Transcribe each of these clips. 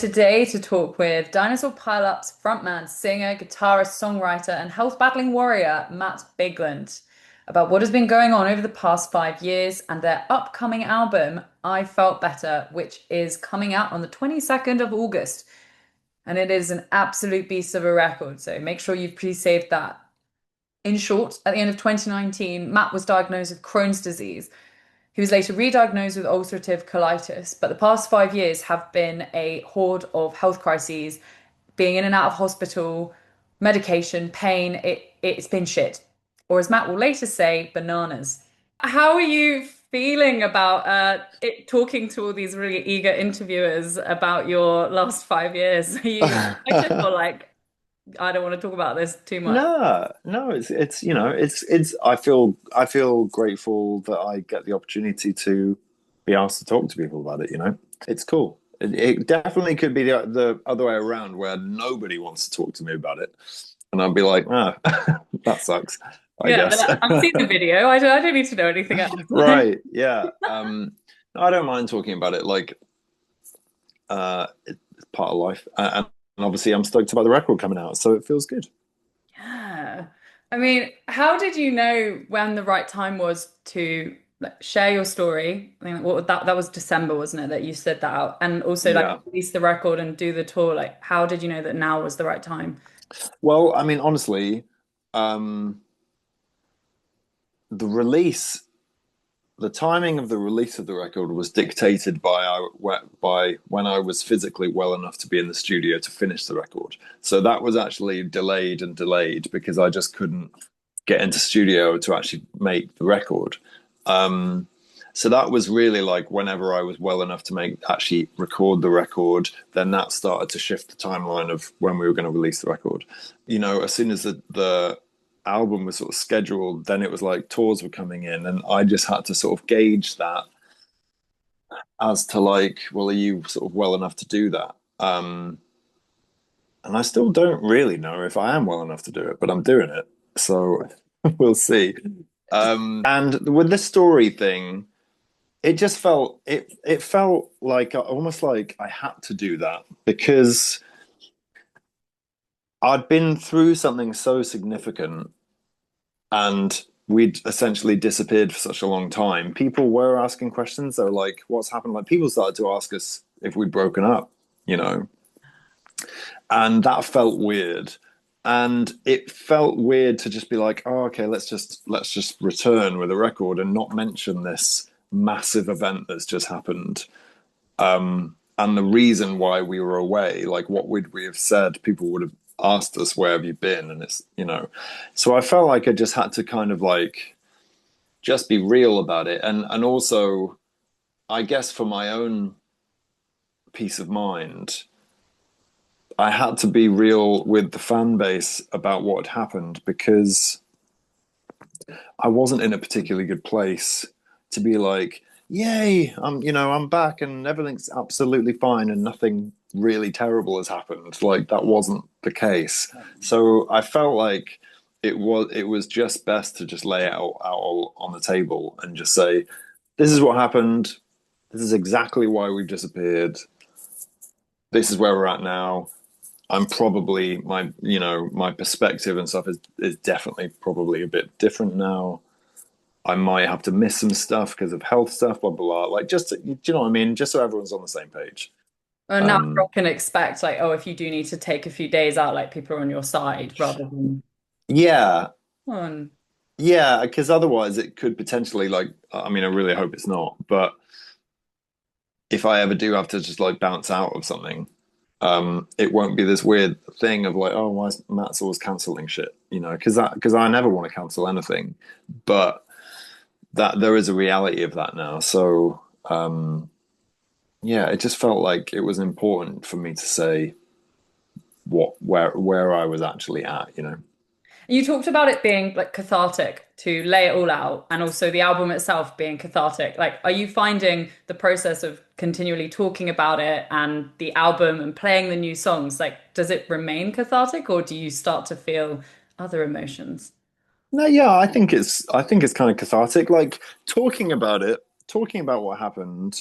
today to talk with Dinosaur Pile-Up's frontman, singer, guitarist, songwriter, and health battling warrior, Matt Bigland, about what has been going on over the past 5 years and their upcoming album, I Felt Better, which is coming out on the 22nd of August. And it is an absolute beast of a record, so make sure you've pre-saved that. In short, at the end of 2019, Matt was diagnosed with Crohn's disease. He was later re-diagnosed with ulcerative colitis, but the past 5 years have been a horde of health crises, being in and out of hospital, medication, pain. It's been shit. Or as Matt will later say, bananas. How are you feeling about talking to all these really eager interviewers about your last 5 years? Are you excited or like, I don't want to talk about this too much? No, it's it's I feel grateful that I get the opportunity to be asked to talk to people about it, It's cool. It definitely could be the other way around where nobody wants to talk to me about it. And I'd be like, ah, that sucks, I Yeah, guess. but I've seen the video. I don't need to know anything else. Right, yeah. I don't mind talking about it. Like, it's part of life. And obviously I'm stoked about the record coming out, so it feels good. Yeah. I mean, how did you know when the right time was to like, share your story? I think that was December, wasn't it, that you said that out? And also like Yeah. release the record and do the tour. Like, how did you know that now was the right time? Well, I mean, honestly, um, the release, the timing of the release of the record was dictated by when I was physically well enough to be in the studio to finish the record. So that was actually delayed and delayed because I just couldn't get into studio to actually make the record. Um, so that was really like whenever I was well enough to actually record the record, then that started to shift the timeline of when we were going to release the record. As soon as the album was sort of scheduled, then it was like tours were coming in, and I just had to sort of gauge that as to like, well, are you sort of well enough to do that? And I still don't really know if I am well enough to do it, but I'm doing it. So we'll see. And with the story thing, it just it felt like almost like I had to do that because I'd been through something so significant and we'd essentially disappeared for such a long time. People were asking questions. They were like, what's happened? Like people started to ask us if we'd broken up, you know, and that felt weird. And it felt weird to just be like, oh, okay, let's just return with a record and not mention this massive event that's just happened. And the reason why we were away, like what would we have said? People would have asked us, where have you been? And so I felt like I just had to kind of like just be real about it. And also, I guess for my own peace of mind, I had to be real with the fan base about what had happened because I wasn't in a particularly good place to be like, yay, I'm back and everything's absolutely fine and nothing really terrible has happened. Like that wasn't the case. So I felt like it was just best to just lay it out all on the table and just say, this is what happened. This is exactly why we've disappeared. This is where we're at now. I'm probably my perspective and stuff is definitely probably a bit different now. I might have to miss some stuff because of health stuff, blah blah blah. Like just do you know what I mean? Just so everyone's on the same page. And now Um, everyone can expect like, oh, if you do need to take a few days out, like people are on your side rather than yeah, on. yeah, because otherwise it could potentially like I mean I really hope it's not, but if I ever do have to just like bounce out of something, it won't be this weird thing of like, oh, why is Matt's always canceling shit, because I never want to cancel anything, but that there is a reality of that now. So yeah, it just felt like it was important for me to say where I was actually at. You talked about it being like cathartic to lay it all out, and also the album itself being cathartic. Like, are you finding the process of continually talking about it and the album and playing the new songs, like, does it remain cathartic or do you start to feel other emotions? No, yeah, I think it's kind of cathartic. Like talking about it, talking about what happened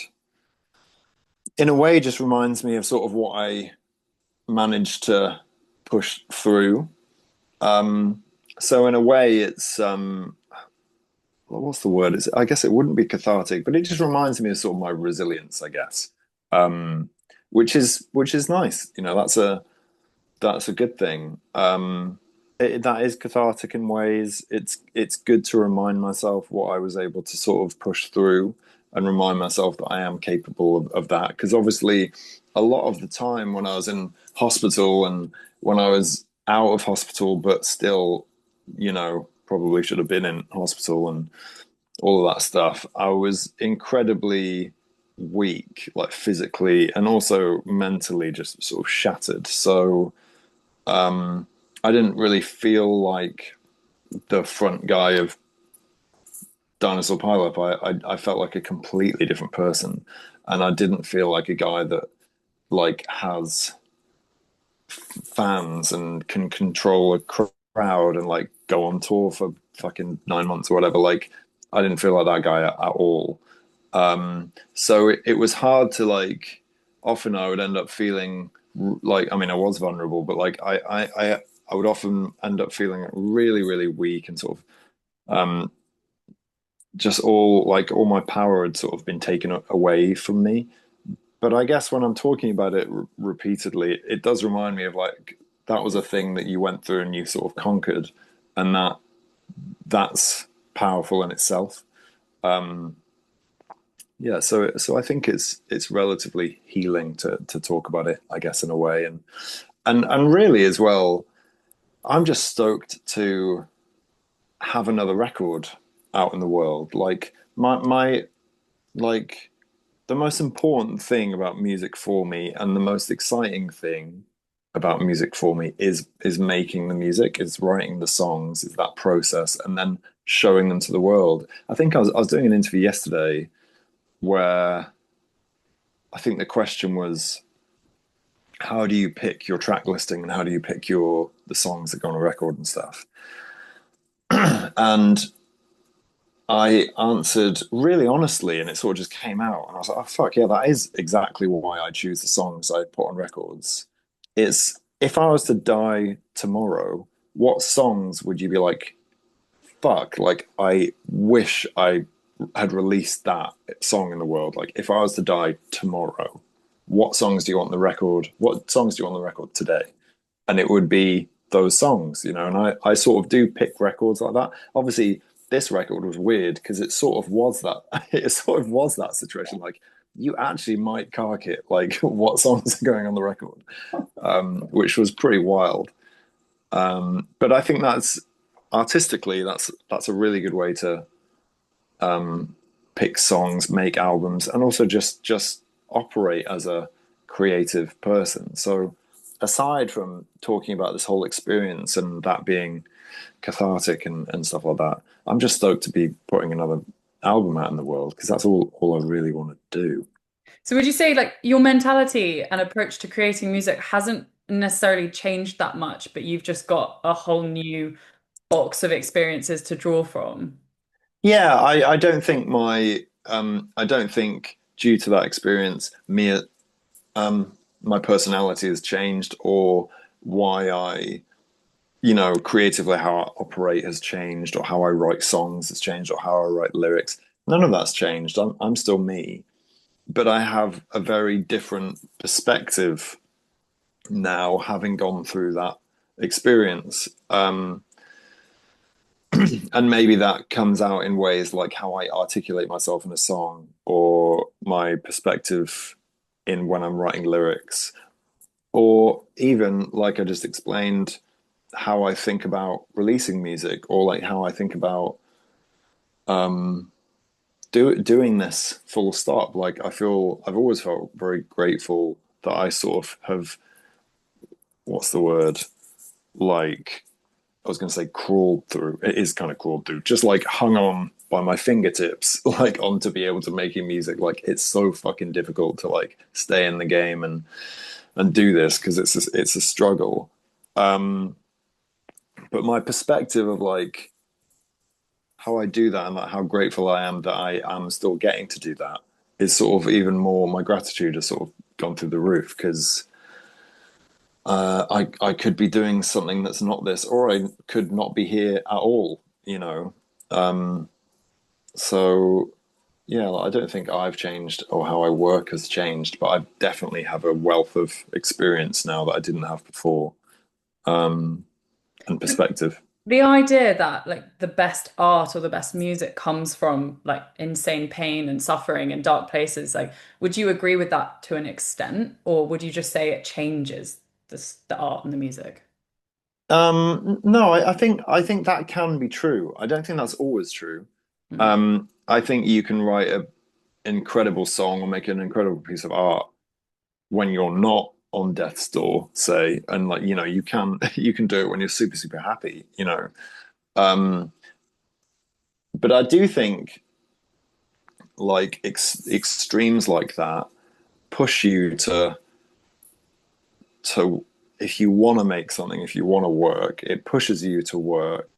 in a way just reminds me of sort of what I managed to push through. Um, so in a way, it's well, what's the word? I guess it wouldn't be cathartic, but it just reminds me of sort of my resilience, I guess. Um, which is nice. You know, that's a good thing. That is cathartic in ways. It's good to remind myself what I was able to sort of push through and remind myself that I am capable of that. Because obviously, a lot of the time when I was in hospital and when I was out of hospital, but still, probably should have been in hospital and all of that stuff, I was incredibly weak, like physically and also mentally, just sort of shattered. So I didn't really feel like the front guy of Dinosaur Pile-Up. I felt like a completely different person, and I didn't feel like a guy that like has fans and can control a crowd and like go on tour for fucking 9 months or whatever. Like I didn't feel like that guy at all. So it was hard to like. Often I would end up feeling like, I mean, I was vulnerable, but like I would often end up feeling really, really weak and sort of just all my power had sort of been taken away from me. But I guess when I'm talking about it repeatedly, it does remind me of like that was a thing that you went through and you sort of conquered, and that's powerful in itself. Um, yeah, so I think it's relatively healing to talk about it, I guess, in a way, and really as well, I'm just stoked to have another record out in the world. Like my like the most important thing about music for me and the most exciting thing about music for me is making the music, is writing the songs, is that process, and then showing them to the world. I think I was doing an interview yesterday where I think the question was, how do you pick your track listing and how do you pick the songs that go on a record and stuff? And I answered really honestly, and it sort of just came out. And I was like, oh, fuck, yeah, that is exactly why I choose the songs I put on records. It's if I was to die tomorrow, what songs would you be like, fuck, like, I wish I had released that song in the world? Like, if I was to die tomorrow, what songs do you want on the record? What songs do you want on the record today? And it would be those songs, and I sort of do pick records like that. Obviously, this record was weird because it sort of was that it sort of was that situation. Like you actually might cark it, like what songs are going on the record, which was pretty wild. But I think that's artistically, that's a really good way to pick songs, make albums, and also just operate as a creative person. So aside from talking about this whole experience and that being cathartic and stuff like that, I'm just stoked to be putting another album out in the world because that's all I really want to do. So would you say like your mentality and approach to creating music hasn't necessarily changed that much, but you've just got a whole new box of experiences to draw from? Yeah, I don't think I don't think due to that experience, my personality has changed or why creatively how I operate has changed or how I write songs has changed or how I write lyrics. None of that's changed. I'm still me, but I have a very different perspective now, having gone through that experience. And maybe that comes out in ways like how I articulate myself in a song or my perspective in when I'm writing lyrics, or even like I just explained, how I think about releasing music or like how I think about doing this full stop. Like I've always felt very grateful that I sort of have, what's the word? Like I was going to say crawled through. It is kind of crawled through, just like hung on by my fingertips, like on to be able to making music. Like it's so fucking difficult to like stay in the game and do this because it's a struggle. But my perspective of like how I do that and like how grateful I am that I am still getting to do that it's sort of even more, my gratitude has sort of gone through the roof because I could be doing something that's not this, or I could not be here at all, you know. Um, so yeah, like, I don't think I've changed or how I work has changed, but I definitely have a wealth of experience now that I didn't have before, um, and perspective. The idea that like the best art or the best music comes from like insane pain and suffering and dark places, like would you agree with that to an extent, or would you just say it changes the art and the music? No, I think that can be true. I don't think that's always true. Mm. I think you can write an incredible song or make an incredible piece of art when you're not on death's door, say, and like you can you can do it when you're super super happy, you know. Um, but I do think like extremes like that push you to if you want to make something, if you want to work, it pushes you to work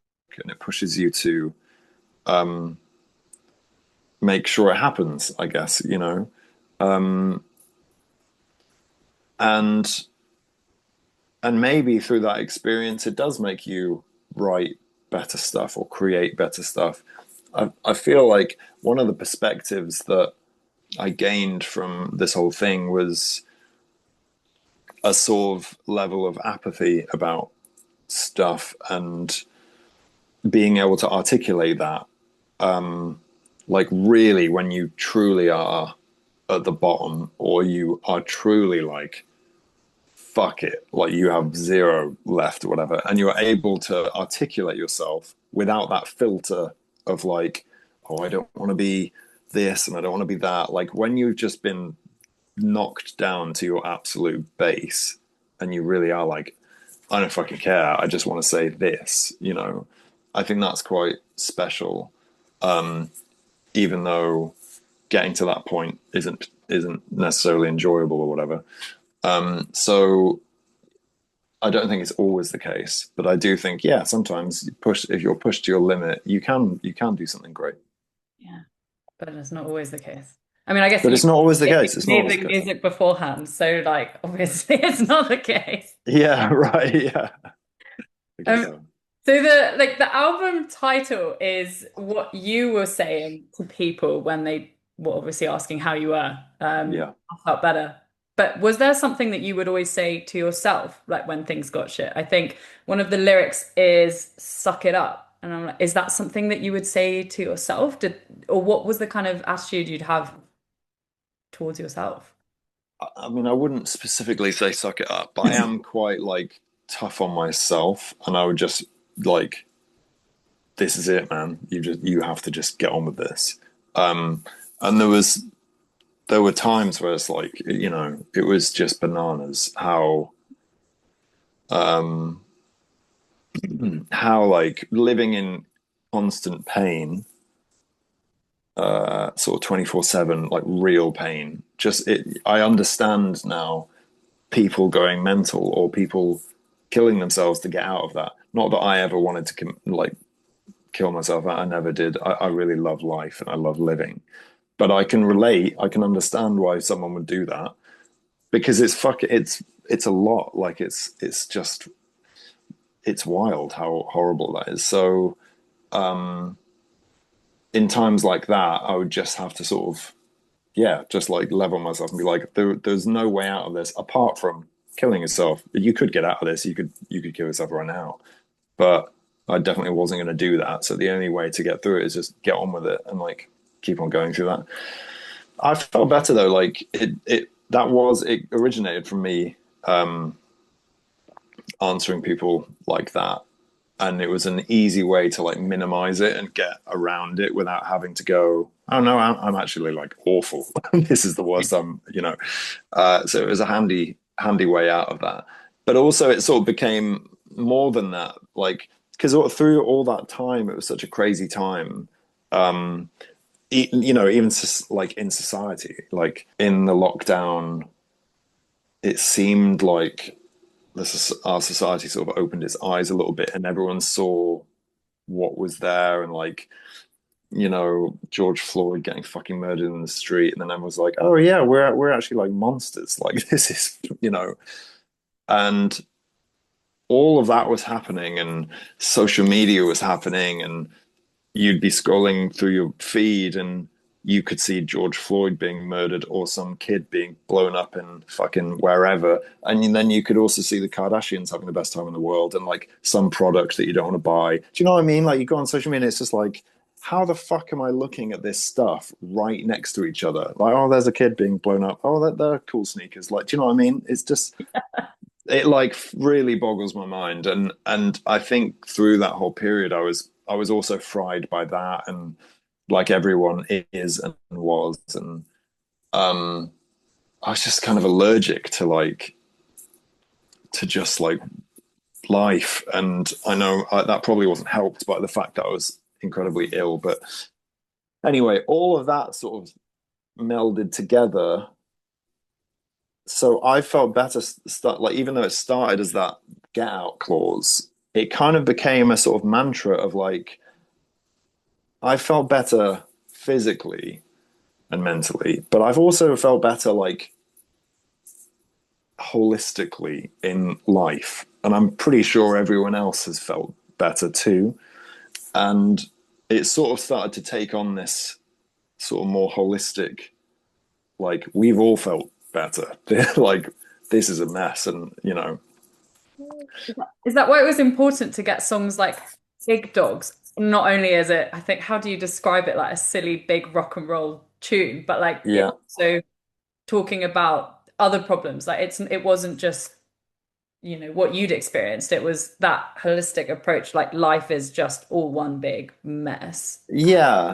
and it pushes you to um, make sure it happens, I guess, you know. Um, and and maybe through that experience, it does make you write better stuff or create better stuff. I feel like one of the perspectives that I gained from this whole thing was a sort of level of apathy about stuff and being able to articulate that. Like, really, when you truly are at the bottom or you are truly like, fuck it, like you have zero left or whatever, and you're able to articulate yourself without that filter of like, oh, I don't want to be this and I don't want to be that. Like, when you've just been knocked down to your absolute base and you really are like, I don't fucking care. I just want to say this, you know. I think that's quite special, even though getting to that point isn't necessarily enjoyable or whatever. So I don't think it's always the case, but I do think, yeah, sometimes you push if you're pushed to your limit, you can do something great. Yeah, but it's not always the case. I mean, I guess But you it's not always the made case. It's not always amazing the case. music beforehand, so like obviously it's not the case. Yeah, right. Yeah, I guess Um, so. so the album title is what you were saying to people when they were obviously asking how you were. Yeah. I felt better. But was there something that you would always say to yourself, like when things got shit? I think one of the lyrics is "suck it up," and I'm like, is that something that you would say to yourself? Or what was the kind of attitude you'd have towards yourself? I mean, I wouldn't specifically say suck it up, but I am quite like tough on myself, and I would just like, this is it, man. You have to just get on with this. Um, and there were times where it's like, you know, it was just bananas um how like living in constant pain, sort of 24/7, like real pain. Just it I understand now people going mental or people killing themselves to get out of that. Not that I ever wanted to like kill myself. I never did. I really love life and I love living. But I can relate, I can understand why someone would do that because it's a lot. Like it's just it's wild how horrible that is. So in times like that, I would just have to sort of, yeah, just like level myself and be like, there's no way out of this apart from killing yourself. You could get out of this. You could kill yourself right now, but I definitely wasn't going to do that. So the only way to get through it is just get on with it and like keep on going through that. I felt better though. Like it originated from me answering people like that, and it was an easy way to like minimize it and get around it without having to go, oh no, I'm actually like awful. This is the worst I'm, you know. So it was a handy way out of that. But also it sort of became more than that, like because through all that time, it was such a crazy time. Um, you know, even like in society, like in the lockdown, it seemed like our society sort of opened its eyes a little bit, and everyone saw what was there, and like George Floyd getting fucking murdered in the street, and then everyone was like, oh yeah, we're actually like monsters. Like this is, and all of that was happening, and social media was happening, and you'd be scrolling through your feed and you could see George Floyd being murdered or some kid being blown up in fucking wherever. And then you could also see the Kardashians having the best time in the world and like some product that you don't want to buy. Do you know what I mean? Like you go on social media, it's just like, how the fuck am I looking at this stuff right next to each other? Like, oh, there's a kid being blown up. Oh, they're cool sneakers. Like, do you know what I mean? It's just it like really boggles my mind. And I think through that whole period I was also fried by that, and like everyone is and was, and um I was just kind of allergic to just like life. And I know that probably wasn't helped by the fact that I was incredibly ill, but anyway, all of that sort of melded together. So I felt better start like even though it started as that get out clause, it kind of became a sort of mantra of like I felt better physically and mentally, but I've also felt better like holistically in life. And I'm pretty sure everyone else has felt better too. And it sort of started to take on this sort of more holistic, like we've all felt better. Like this is a mess, and Is that why it was important to get songs like Big Dogs? Not only is it, I think, how do you describe it? Like a silly big rock and roll tune, but like it's yeah. also talking about other problems. Like it wasn't just, what you'd experienced. It was that holistic approach, like life is just all one big mess. Yeah,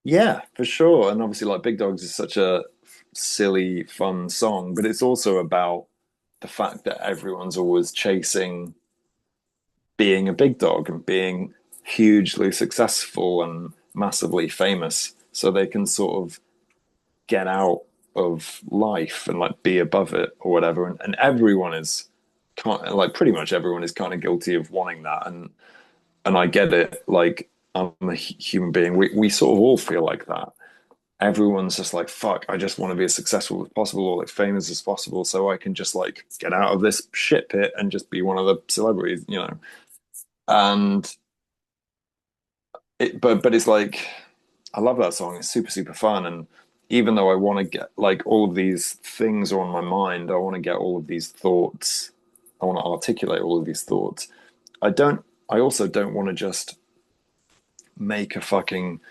yeah, for sure. And obviously, like Big Dogs is such a silly, fun song, but it's also about the fact that everyone's always chasing being a big dog and being hugely successful and massively famous, so they can sort of get out of life and like be above it or whatever. And everyone is kind of, like pretty much everyone is kind of guilty of wanting that. And I get it. Like I'm a human being. We sort of all feel like that. Everyone's just like, fuck, I just want to be as successful as possible or like famous as possible so I can just like get out of this shit pit and just be one of the celebrities. And but it's like I love that song. It's super, super fun. And even though I want to get like all of these things are on my mind, I want to get all of these thoughts, I want to articulate all of these thoughts. I also don't want to just make a fucking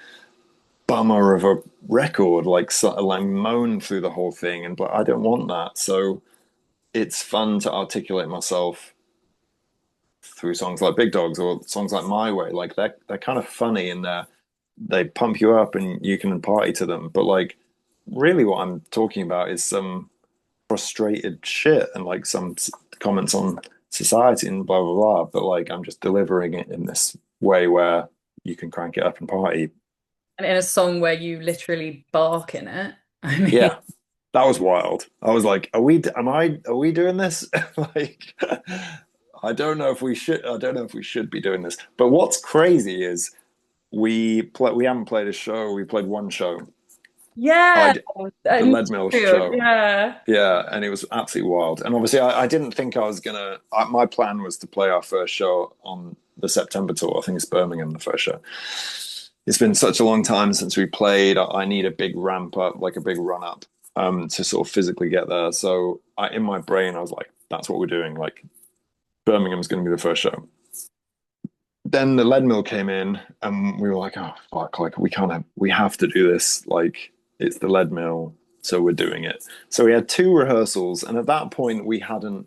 bummer of a record, like moan through the whole thing. And but I don't want that. So it's fun to articulate myself through songs like Big Dogs or songs like My Way. Like they're kind of funny and they pump you up and you can party to them. But like really what I'm talking about is some frustrated shit and like some comments on society and blah blah blah. But like I'm just delivering it in this way where you can crank it up and party. And in a song where you literally bark in it. I mean, Yeah, that was wild. I was like, are we doing this? Like I don't know if we should be doing this. But what's crazy is we haven't played a show. We played one show. yeah, I the in Lead Mill Sheffield, show. yeah. Yeah, and it was absolutely wild. And obviously, I didn't think I was gonna. My plan was to play our first show on the September tour. I think it's Birmingham, the first show. It's been such a long time since we played. I need a big ramp up, like a big run up, to sort of physically get there. So in my brain, I was like, that's what we're doing. Like Birmingham's going to be the first show. Then the lead mill came in, and we were like, oh fuck, like we have to do this. Like it's the lead mill, so we're doing it. So we had two rehearsals, and at that point we hadn't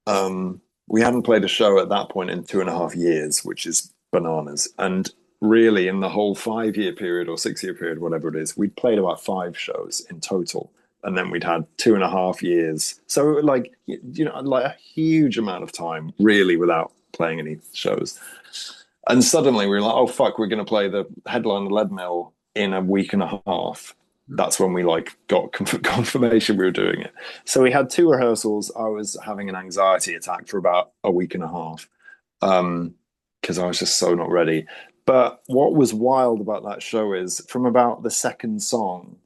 played a show at that point in 2.5 years, which is bananas. And really, in the whole 5 year period or 6 year period, whatever it is, we'd played about five shows in total. And then we'd had 2.5 years. So, like, like a huge amount of time really without playing any shows. And suddenly we were like, oh, fuck, we're going to play the headline, the Lead Mill, in a week and a half. That's when we like got confirmation we were doing it. So we had two rehearsals. I was having an anxiety attack for about a week and a half because I was just so not ready. But what was wild about that show is from about the second song,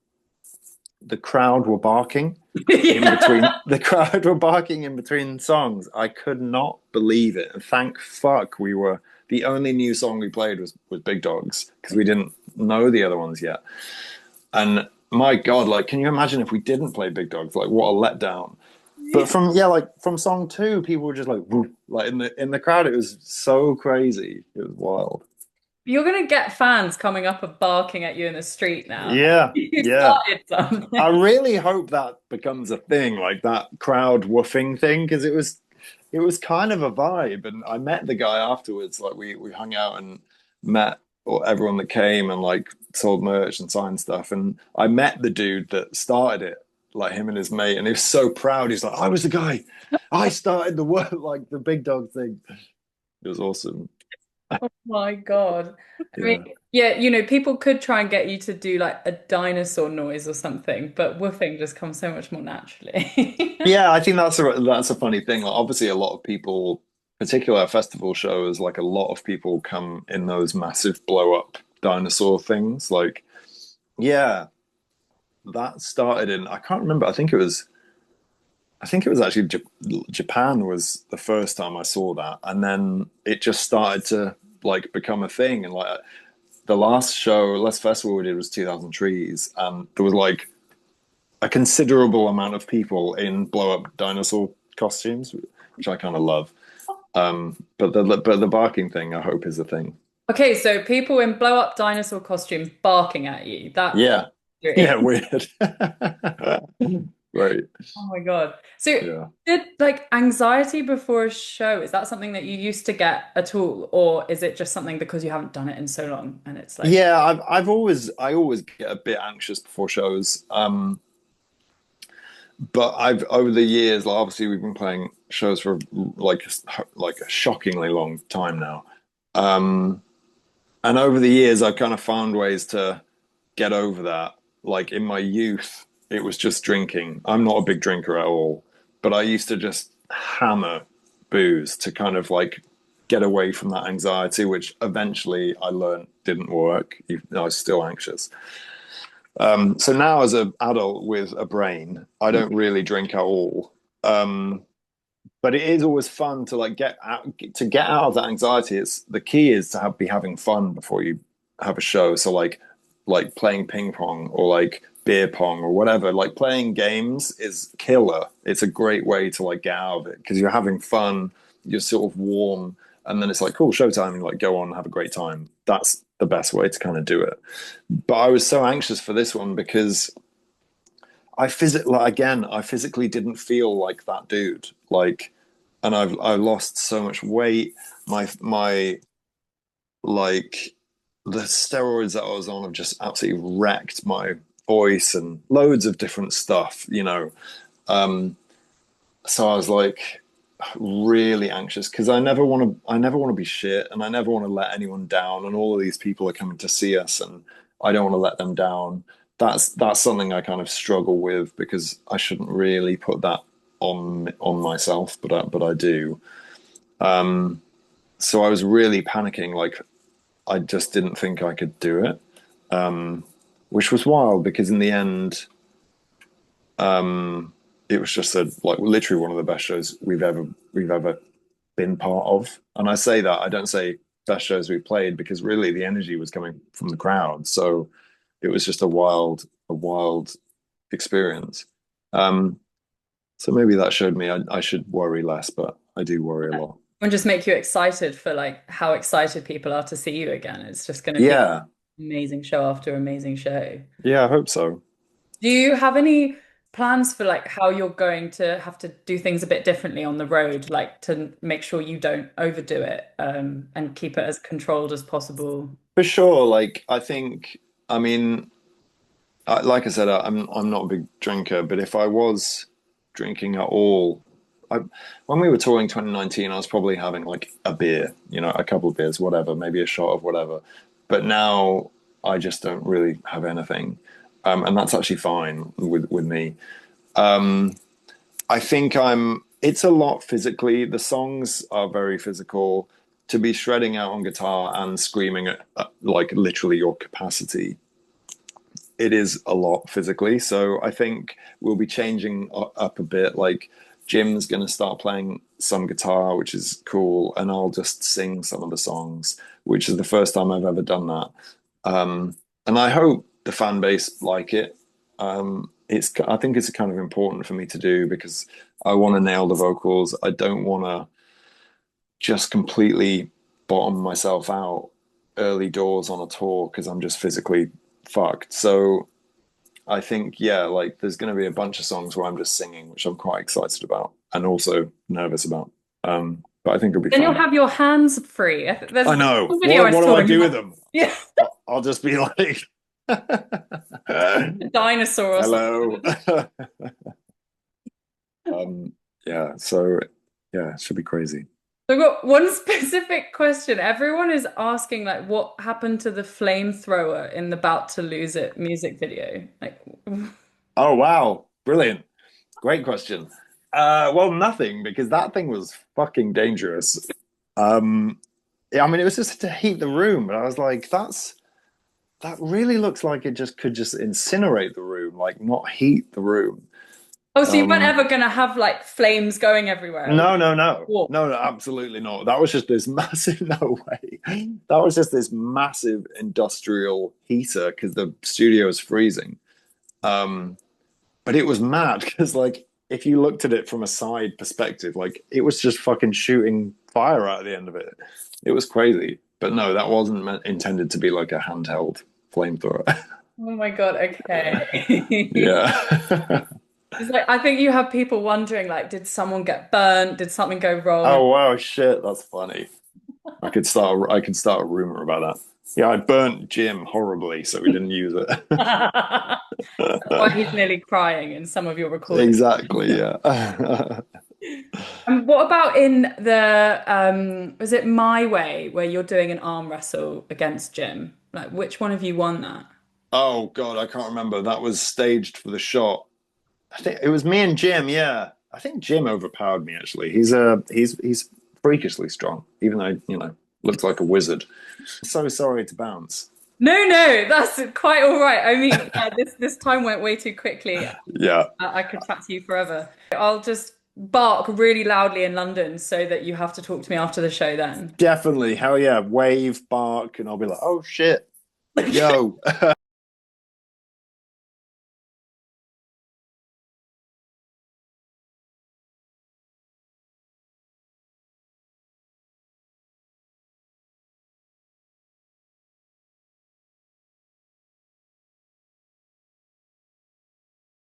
the crowd were barking in Yeah. between the crowd were barking in between songs. I could not believe it. And thank fuck we were the only new song we played was Big Dogs because we didn't know the other ones yet. And my God, like, can you imagine if we didn't play Big Dogs? Like, what a letdown. But from yeah, like from song two, people were just like, woof, like in the crowd. It was so crazy. It was wild. You're gonna get fans coming up and barking at you in the street now. Yeah, You yeah. started I something. really hope that becomes a thing, like that crowd woofing thing, because it was kind of a vibe. And I met the guy afterwards. Like we hung out and met everyone that came and like sold merch and signed stuff. And I met the dude that started it, like him and his mate, and he was so proud. He's like, I was the guy. I started the work, like the big dog thing. It was awesome. Oh my God. I mean, Yeah. yeah, people could try and get you to do like a dinosaur noise or something, but woofing just comes so much more naturally. Yeah, I think that's a funny thing. Like, obviously, a lot of people, particularly at festival shows, like a lot of people come in those massive blow up dinosaur things. Like, yeah, that started in I can't remember. I think it was actually Japan was the first time I saw that, and then it just started to like become a thing. And like the last festival we did was 2000 Trees, and there was like a considerable amount of people in blow up dinosaur costumes, which I kind of love. But the barking thing, I hope, is a thing. Okay, so people in blow up dinosaur costumes barking at you. That Yeah, yeah, Great. weird. Right. Oh my God. So Yeah, did like anxiety before a show, is that something that you used to get at all? Or is it just something because you haven't done it in so long and it's like, yeah. I always get a bit anxious before shows. But I've over the years, like obviously we've been playing shows for like a shockingly long time now. Um, and over the years, I've kind of found ways to get over that. Like in my youth, it was just drinking. I'm not a big drinker at all, but I used to just hammer booze to kind of like get away from that anxiety, which eventually I learned didn't work. I was still anxious. So now, as an adult with a brain, I don't really drink at all. Um, but it is always fun to like get out of that anxiety. It's the key is to be having fun before you have a show. So like playing ping pong or like beer pong or whatever. Like playing games is killer. It's a great way to like get out of it because you're having fun. You're sort of warm, and then it's like cool showtime and like go on and have a great time. That's the best way to kind of do it. But I was so anxious for this one because I physically didn't feel like that dude. Like, and I lost so much weight. My like the steroids that I was on have just absolutely wrecked my voice and loads of different stuff, you know. Um, so I was like really anxious because I never want to be shit and I never want to let anyone down. And all of these people are coming to see us and I don't want to let them down. That's something I kind of struggle with because I shouldn't really put that on myself, but I do. So I was really panicking, like I just didn't think I could do it, which was wild because in the end, it was just a like literally one of the best shows we've ever been part of. And I say that I don't say best shows we played because really the energy was coming from the crowd. So it was just a wild experience. Um, so maybe that showed me I should worry less, but I do worry a lot. and just make you excited for like how excited people are to see you again. It's just going to be Yeah, an amazing show after amazing show. yeah, I hope so. Do you have any plans for like how you're going to have to do things a bit differently on the road, like to make sure you don't overdo it, and keep it as controlled as possible? For sure. Like I think, I mean, like I said, I'm not a big drinker, but if I was drinking at all, I, when we were touring 2019, I was probably having like a beer, you know, a couple of beers, whatever, maybe a shot of whatever. But now I just don't really have anything, and that's actually fine with me. Um, I think I'm. It's a lot physically. The songs are very physical. to be shredding out on guitar and screaming at like literally your capacity, it is a lot physically. So I think we'll be changing up a bit. Like Jim's going to start playing some guitar, which is cool, and I'll just sing some of the songs, which is the first time I've ever done that. And I hope the fan base like it. I think it's kind of important for me to do because I want to nail the vocals. I don't want to just completely bottom myself out early doors on a tour because I'm just physically fucked. So I think, yeah, like there's going to be a bunch of songs where I'm just singing, which I'm quite excited about and also nervous about. But I think it'll be Then you'll fun. have your hands free. There's I a know. video I What do saw I and you do with had, them? yeah, I'll just be like, a dinosaur or hello. something. Um, yeah, so yeah, it should be crazy. I've got one specific question. Everyone is asking, like, what happened to the flamethrower in the About to Lose It music video? Like, Oh wow, brilliant. Great question. Well, nothing because that thing was fucking dangerous. Yeah, I mean, it was just to heat the room, but I was like, that really looks like it just could just incinerate the room, like not heat the room. oh, so you weren't Um, ever gonna have like flames going everywhere? It was no, no, no, warm. no, no, absolutely not. That was just this massive, no way. That was just this massive industrial heater because the studio is freezing. Um, But it was mad because, like, if you looked at it from a side perspective, like, it was just fucking shooting fire out at the end of it. It was crazy. But no, that wasn't intended to be like a handheld flamethrower. Oh my God, okay. Yeah. It's like I think you have people wondering, like, did someone get burnt? Did something go wrong? Oh wow, shit, that's funny. I could start a rumor about that. Yeah, I burnt Jim horribly, so we didn't use That's why he's it. nearly crying in some of your recordings. Exactly, yeah. And what about in the was it My Way where you're doing an arm wrestle against Jim? Like which one of you won that? Oh God, I can't remember. That was staged for the shot. I think it was me and Jim. Yeah, I think Jim overpowered me. Actually, he's freakishly strong, even though looks like a wizard. So sorry to bounce. No, no, that's quite all right. I mean, yeah, this time went way too quickly. Yeah, I could chat to you forever. I'll just bark really loudly in London so that you have to talk to me after the show then. definitely. Hell yeah, wave, bark, and I'll be like, oh shit, yo.